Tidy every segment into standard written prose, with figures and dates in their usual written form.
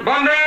বন্দে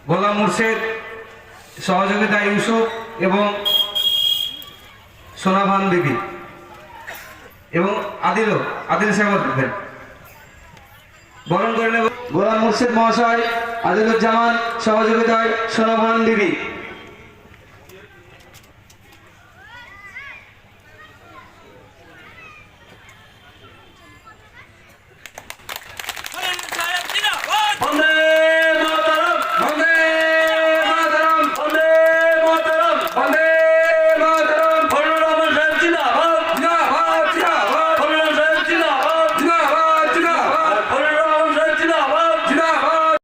গোলাম মুর্শেদ সহযোগিতা ইউসুফ এবং সোনাভান বিবি এবং আদিল সাহেব থাকবেন বরণ করে নেব। গোলাম মুর্শেদ মহাশয়, আদিলুজ্জামান সহযোগিতায় সোনাভান বিবি।